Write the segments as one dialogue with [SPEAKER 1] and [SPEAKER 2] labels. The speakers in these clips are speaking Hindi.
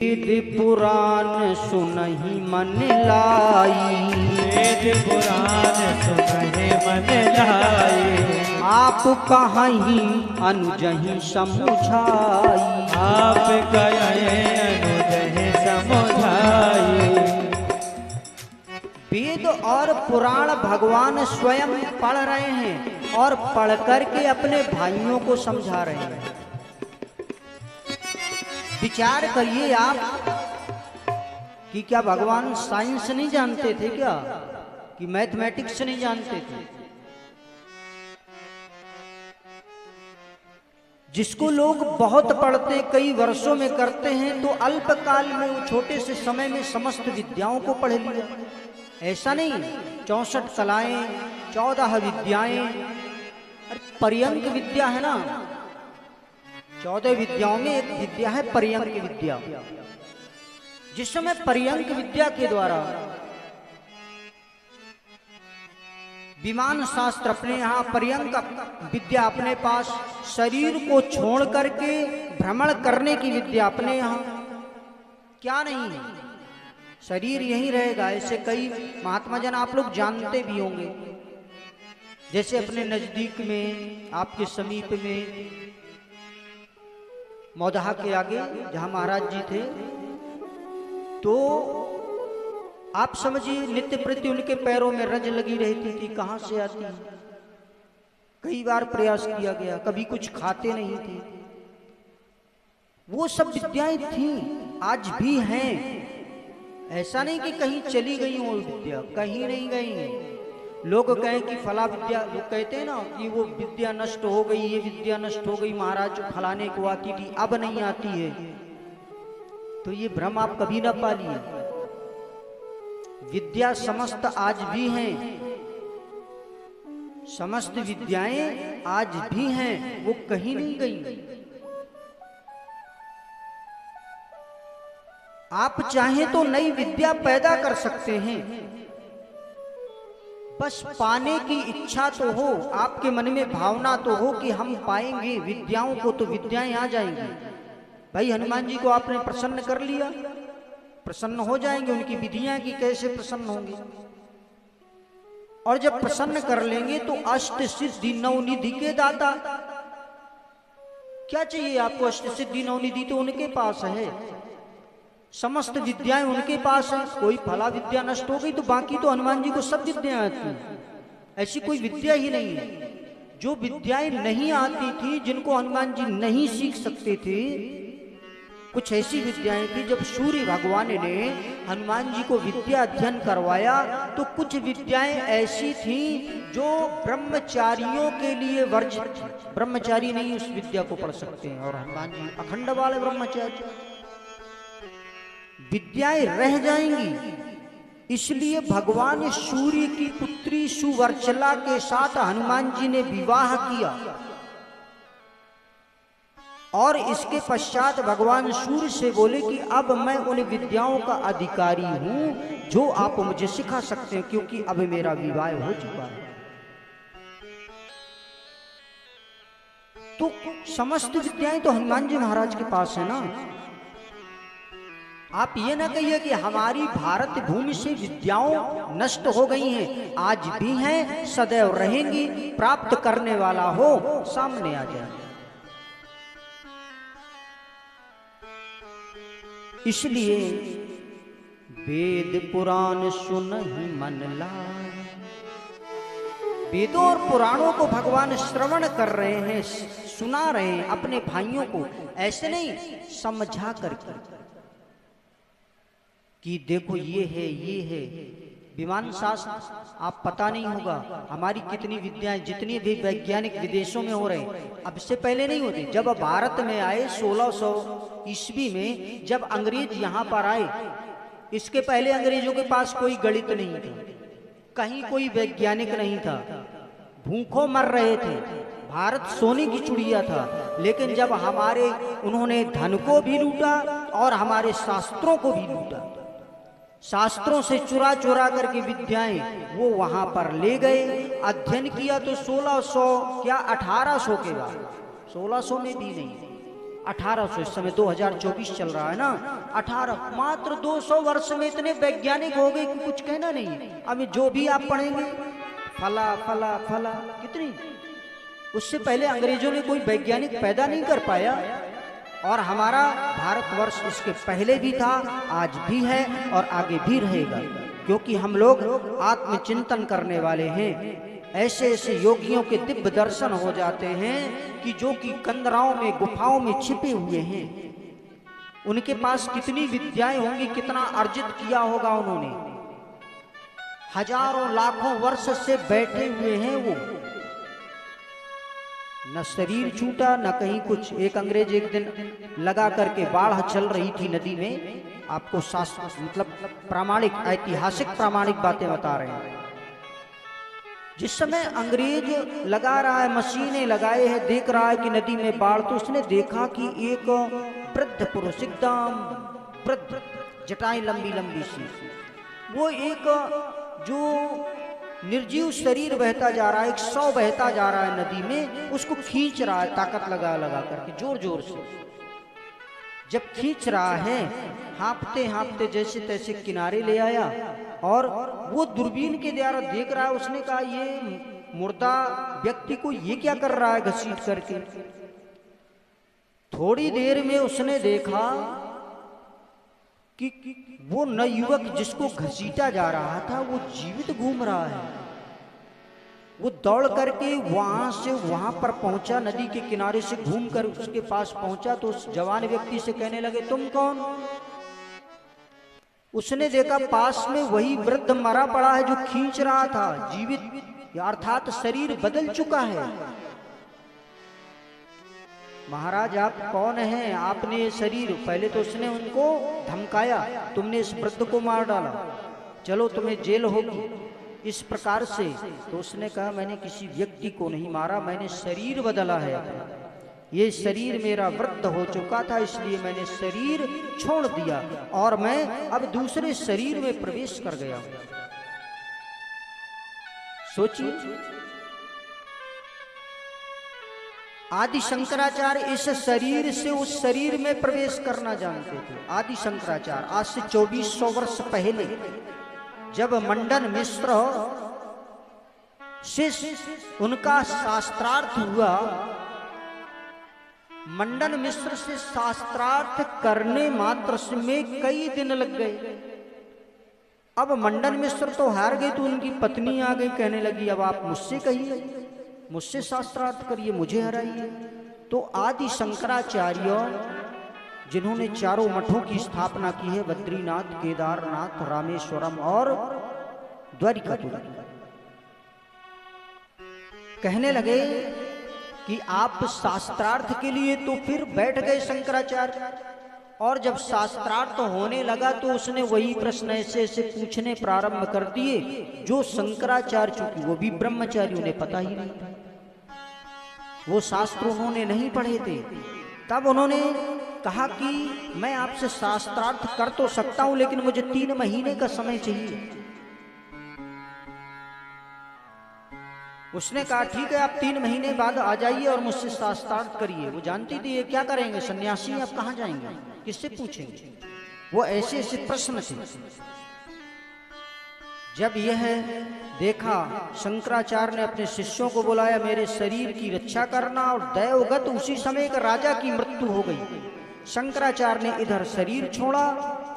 [SPEAKER 1] वेद पुराण सुनहि मन लाई,
[SPEAKER 2] वेद पुराण सुनहि मन लाई।
[SPEAKER 1] आप कहीं अनुजहि समुझाई,
[SPEAKER 2] आप कहीं अनुजहि समुझाई।
[SPEAKER 1] वेद और पुराण भगवान स्वयं पढ़ रहे हैं और पढ़ करके अपने भाइयों को समझा रहे हैं। विचार करिए आप कि क्या भगवान साइंस नहीं जानते थे क्या, कि मैथमेटिक्स नहीं जानते थे? जिसको लोग बहुत पढ़ते कई वर्षों में करते हैं तो अल्पकाल में वो छोटे से समय में समस्त विद्याओं को पढ़ लिया। ऐसा नहीं, 64 कलाएं 14 विद्याएं, अरे पर्यंक विद्या है ना, 14 विद्याओं में एक विद्या है पर्यंक विद्या। जिस समय पर्यंक विद्या के द्वारा विमान शास्त्र अपने यहाँ, पर्यंक विद्या अपने पास, शरीर को छोड़ करके भ्रमण करने की विद्या अपने यहाँ, क्या नहीं, शरीर यहीं रहेगा। ऐसे कई महात्मा जन आप लोग जानते भी होंगे। जैसे अपने नजदीक में, आपके समीप में मौदहा के आगे जहां महाराज जी थे, तो आप समझिए नित्य प्रति उनके पैरों में रज लगी रहती थी। कहां से आती? कई बार प्रयास किया गया, कभी कुछ खाते नहीं थे। वो सब विद्याएं थी, आज भी हैं। ऐसा नहीं कि कहीं चली गई वो विद्या, कहीं नहीं गई। लोग कहें कि फला विद्या, लोग कहते हैं ना कि वो विद्या नष्ट हो गई, ये विद्या नष्ट हो गई, महाराज फलाने को आती थी अब नहीं आती है, तो ये भ्रम आप कभी ना पालिए। विद्या समस्त आज भी हैं, समस्त विद्याएं आज भी हैं, वो कहीं नहीं गई। आप चाहें तो नई विद्या पैदा कर सकते हैं, बस पाने की इच्छा तो हो, आपके मन में भावना तो हो कि हम पाएंगे विद्याओं को, तो विद्याएं आ जाएंगी। भाई हनुमान जी को आपने प्रसन्न कर लिया, प्रसन्न हो जाएंगे। उनकी विधियां की कैसे प्रसन्न होंगे? और जब प्रसन्न कर लेंगे तो अष्ट सिद्धि नवनिधि के दाता, क्या चाहिए आपको? अष्ट सिद्धि नवनिधि तो उनके पास है, समस्त विद्याएं उनके पास है। कोई फला विद्या नष्ट हो गई तो बाकी तो हनुमान जी को सब विद्याएं आती हैं। ऐसी कोई विद्या ही नहीं है। जो विद्याएं नहीं आती थी, जिनको हनुमान जी नहीं सीख सकते थे, कुछ ऐसी विद्याएं थी जब सूर्य भगवान ने हनुमान जी को विद्या अध्ययन करवाया, तो कुछ विद्याएं ऐसी थी जो ब्रह्मचारियों के लिए वर्जित थी। ब्रह्मचारी नहीं उस विद्या को पढ़ सकते हैं, और हनुमान जी अखंड वाले ब्रह्मचारी, विद्याएं रह जाएंगी। इसलिए भगवान सूर्य की पुत्री सुवर्चला के साथ हनुमान जी ने विवाह किया, और इसके पश्चात भगवान सूर्य से बोले कि अब मैं उन विद्याओं का अधिकारी हूं जो आप मुझे सिखा सकते हैं, क्योंकि अब मेरा विवाह हो चुका है। तो समस्त विद्याएं तो हनुमान जी महाराज के पास है ना। आप ये ना कहिए कि हमारी भारत भूमि से विद्याओं नष्ट हो गई हैं, आज भी हैं, सदैव रहेंगी। प्राप्त करने वाला हो सामने आ जाए। इसलिए वेद पुराण सुनहि मन लाए, वेदों और पुराणों को भगवान श्रवण कर रहे हैं, सुना रहे हैं अपने भाइयों को। ऐसे नहीं, समझा करके कि देखो ये है, ये है। विमान शास्त्र आप पता नहीं होगा, हमारी कितनी विद्याएं, जितनी भी वैज्ञानिक विदेशों में हो रहे हैं, अब इससे पहले नहीं होते। जब भारत में आए 1600 ईस्वी में, जब अंग्रेज यहाँ पर आए, इसके पहले अंग्रेजों के पास कोई गणित नहीं था, कहीं कोई वैज्ञानिक नहीं था, भूखों मर रहे थे, भारत सोने की चिड़िया था। लेकिन जब हमारे, उन्होंने धन को भी लूटा और हमारे शास्त्रों को भी लूटा, शास्त्रों से चुरा चुरा करके विद्याएं वो वहां पर ले गए, अध्ययन किया। तो 1600 क्या 1800 के बाद, 1600 में भी नहीं, 1800, इस समय 2024 चल रहा है ना, 18 मात्र 200 वर्ष में इतने वैज्ञानिक हो गए कि कुछ कहना नहीं है। अब जो भी आप पढ़ेंगे फला फला फला कितनी, उससे पहले अंग्रेजों ने कोई वैज्ञानिक पैदा नहीं कर पाया। और हमारा भारतवर्ष इसके पहले भी था, आज भी है और आगे भी रहेगा, क्योंकि हम लोग आत्मचिंतन करने वाले हैं। ऐसे ऐसे योगियों के दिव्य दर्शन हो जाते हैं कि जो कि कंदराओं में गुफाओं में छिपे हुए हैं। उनके पास कितनी विद्याएं होंगी, कितना अर्जित किया होगा उन्होंने, हजारों लाखों वर्ष से बैठे हुए हैं वो। न शरीर छूटा न कहीं कुछ। एक अंग्रेज एक दिन लगा करके बाढ़ चल रही थी नदी में, आपको शास्त्र मतलब प्रामाणिक ऐतिहासिक प्रामाणिक बातें बता रहे हैं। जिस समय अंग्रेज लगा रहा है, मशीनें लगाए है, देख रहा है कि नदी में बाढ़, तो उसने देखा कि एक वृद्ध पुरुष, एकदम वृद्ध, जटाएं लंबी लंबी सी, वो एक जो निर्जीव शरीर बहता जा रहा है, एक शव बहता जा रहा है नदी में, उसको खींच रहा है ताकत लगा लगा करके, जोर जोर से। जब खींच रहा है, हाँफते हाँफते जैसे तैसे किनारे ले आया और वो दूरबीन के द्वारा देख रहा है। उसने कहा ये मुर्दा व्यक्ति को ये क्या कर रहा है घसीट करके। थोड़ी देर में उसने देखा कि वो नवयुवक जिसको घसीटा जा रहा था वो जीवित घूम रहा है। वो दौड़ करके वहां से वहां पर पहुंचा, नदी के किनारे से घूमकर उसके पास पहुंचा तो उस जवान व्यक्ति से कहने लगे, तुम कौन? उसने देखा पास में वही वृद्ध मरा पड़ा है जो खींच रहा था, जीवित, अर्थात शरीर बदल चुका है। महाराज आप कौन हैं? आपने ये शरीर, पहले तो उसने उनको धमकाया, तुमने इस वृद्ध को मार डाला, चलो तुम्हें जेल होगी, इस प्रकार से। तो उसने कहा मैंने किसी व्यक्ति को नहीं मारा, मैंने शरीर बदला है अपना। ये शरीर मेरा वृद्ध हो चुका था, इसलिए मैंने शरीर छोड़ दिया और मैं अब दूसरे शरीर में प्रवेश कर गया। सोचिए, आदि शंकराचार्य इस शरीर से उस शरीर में प्रवेश करना जानते थे। आदि शंकराचार्य आज से 2400 वर्ष पहले जब मंडन मिश्र से उनका शास्त्रार्थ हुआ, मंडन मिश्र से शास्त्रार्थ करने मात्र में कई दिन लग गए। अब मंडन मिश्र तो हार गए, तो उनकी पत्नी आ गई, कहने लगी अब आप मुझसे कहिए, मुझसे शास्त्रार्थ करिए, मुझे हराइए। तो आदि शंकराचार्य जिन्होंने चारों मठों की स्थापना की है, बद्रीनाथ, केदारनाथ, रामेश्वरम और द्वारिकापुरी, कहने लगे कि आप शास्त्रार्थ के लिए, तो फिर बैठ गए शंकराचार्य। और जब शास्त्रार्थ होने लगा तो उसने वही प्रश्न ऐसे ऐसे पूछने प्रारंभ कर दिए जो शंकराचार्य, चूंकि वो भी ब्रह्मचारी, उन्हें पता ही नहीं था, वो शास्त्र उन्होंने नहीं पढ़े थे। तब उन्होंने कहा कि मैं आपसे शास्त्रार्थ कर तो सकता हूं, लेकिन मुझे 3 महीने का समय चाहिए। उसने कहा ठीक है, आप 3 महीने बाद आ जाइए और मुझसे शास्त्रार्थ करिए। वो जानती थी ये क्या करेंगे, सन्यासी, आप कहाँ जाएंगे, किससे पूछेंगे, वो ऐसे ऐसे प्रश्न थे। जब यह देखा, शंकराचार्य ने अपने शिष्यों को बुलाया, मेरे शरीर की रक्षा करना, और दैवगत उसी समय एक राजा की मृत्यु हो गई। शंकराचार्य ने इधर शरीर छोड़ा,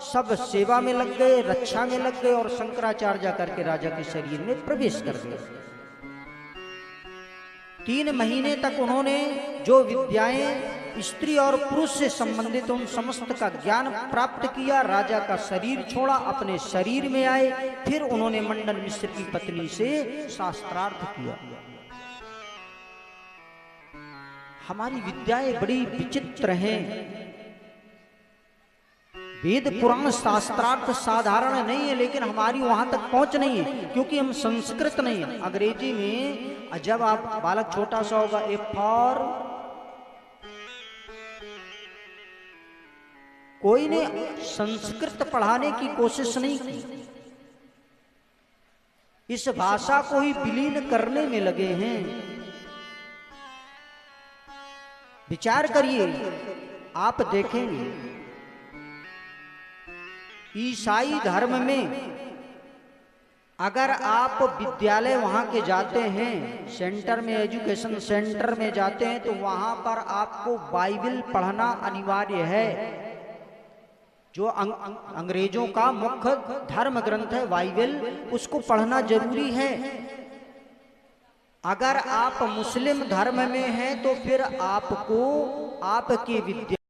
[SPEAKER 1] सब सेवा में लग गए, रक्षा में लग गए, और शंकराचार्य जाकर के राजा के शरीर में प्रवेश कर गए। 3 महीने तक उन्होंने जो विद्याएं स्त्री और पुरुष से संबंधित उन समस्त का ज्ञान प्राप्त किया। राजा का शरीर छोड़ा, अपने शरीर में आए, फिर उन्होंने मंडन मिश्र की पत्नी से शास्त्रार्थ किया। हमारी विद्याएं बड़ी विचित्र हैं। वेद पुराण शास्त्रार्थ साधारण नहीं है, लेकिन हमारी वहां तक पहुंच नहीं है, क्योंकि हम संस्कृत नहीं है। अंग्रेजी में जब आप बालक छोटा सा होगा, ए फॉर, कोई ने संस्कृत पढ़ाने की कोशिश नहीं की, इस भाषा को ही विलीन करने में लगे हैं। विचार करिए, आप देखेंगे ईसाई धर्म में अगर आप विद्यालय वहां के जाते हैं, सेंटर में, एजुकेशन सेंटर में जाते हैं, तो वहां पर आपको बाइबल पढ़ना अनिवार्य है। जो अंग्रेजों का मुख्य धर्म ग्रंथ है बाइबल, उसको पढ़ना जरूरी है। अगर आप मुस्लिम धर्म में हैं तो फिर आपको आपके विद्या